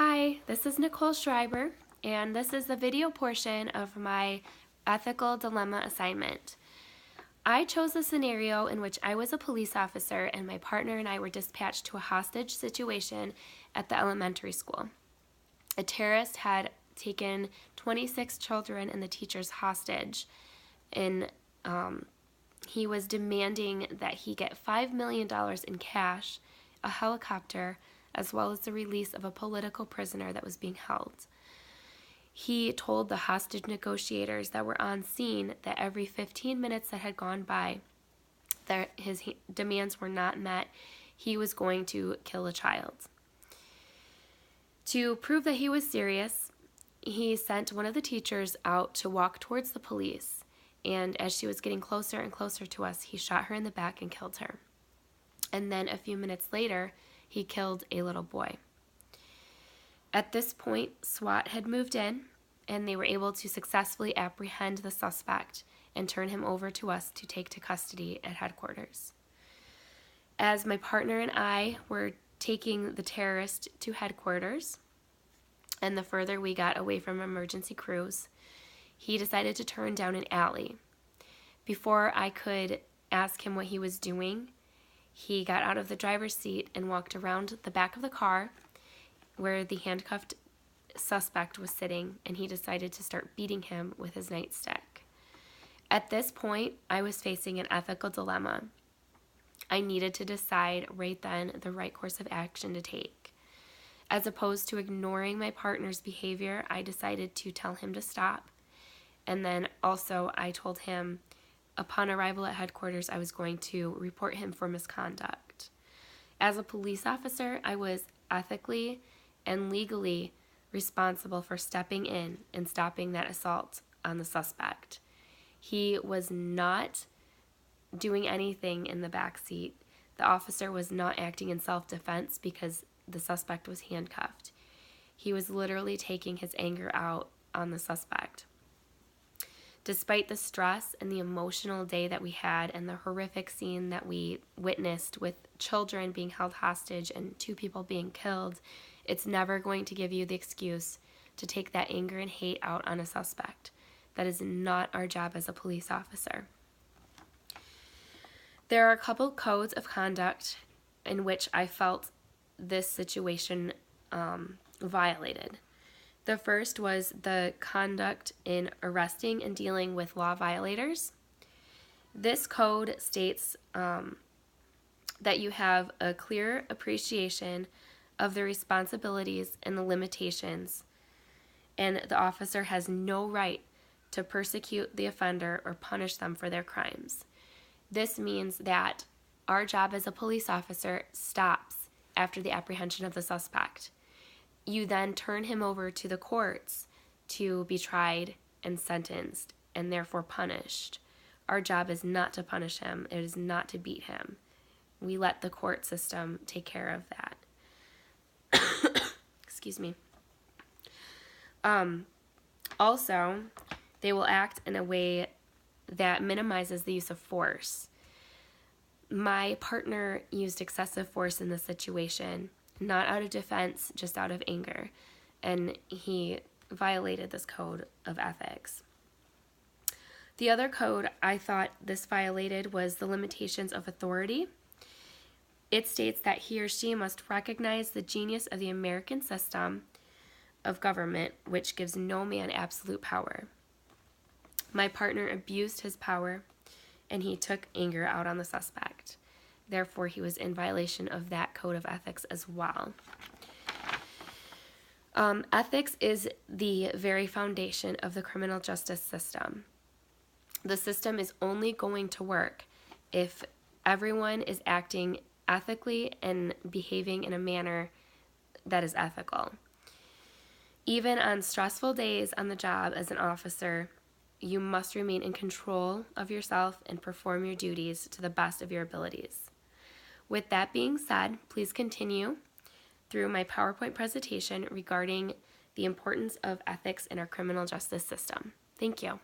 Hi, this is Nicole Schreiber, and this is the video portion of my ethical dilemma assignment. I chose a scenario in which I was a police officer and my partner and I were dispatched to a hostage situation at the elementary school. A terrorist had taken 26 children and the teachers hostage, and he was demanding that he get $5 million in cash, a helicopter, as well as the release of a political prisoner that was being held. He told the hostage negotiators that were on scene that every 15 minutes that had gone by, that his demands were not met, he was going to kill a child. To prove that he was serious, he sent one of the teachers out to walk towards the police, and as she was getting closer and closer to us, he shot her in the back and killed her. And then a few minutes later, he killed a little boy. At this point, SWAT had moved in, and they were able to successfully apprehend the suspect and turn him over to us to take to custody at headquarters. As my partner and I were taking the terrorist to headquarters, and the further we got away from emergency crews, he decided to turn down an alley. Before I could ask him what he was doing, he got out of the driver's seat and walked around the back of the car where the handcuffed suspect was sitting, and he decided to start beating him with his nightstick. At this point, I was facing an ethical dilemma. I needed to decide right then the right course of action to take. As opposed to ignoring my partner's behavior, I decided to tell him to stop. And then also I told him upon arrival at headquarters, I was going to report him for misconduct. As a police officer, I was ethically and legally responsible for stepping in and stopping that assault on the suspect. He was not doing anything in the back seat. The officer was not acting in self-defense because the suspect was handcuffed. He was literally taking his anger out on the suspect. Despite the stress and the emotional day that we had and the horrific scene that we witnessed with children being held hostage and 2 people being killed, it's never going to give you the excuse to take that anger and hate out on a suspect. That is not our job as a police officer. There are a couple codes of conduct in which I felt this situation violated. The first was the conduct in arresting and dealing with law violators. This code states that you have a clear appreciation of the responsibilities and the limitations, and the officer has no right to persecute the offender or punish them for their crimes. This means that our job as a police officer stops after the apprehension of the suspect. You then turn him over to the courts to be tried and sentenced and therefore punished. Our job is not to punish him. It is not to beat him. We let the court system take care of that. Excuse me. Also, they will act in a way that minimizes the use of force. My partner used excessive force in this situation, not out of defense, just out of anger, and he violated this code of ethics. The other code I thought this violated was the limitations of authority. It states that he or she must recognize the genius of the American system of government, which gives no man absolute power. My partner abused his power, and he took anger out on the suspect. Therefore, he was in violation of that code of ethics as well. Ethics is the very foundation of the criminal justice system. The system is only going to work if everyone is acting ethically and behaving in a manner that is ethical. Even on stressful days on the job as an officer, you must remain in control of yourself and perform your duties to the best of your abilities. With that being said, please continue through my PowerPoint presentation regarding the importance of ethics in our criminal justice system. Thank you.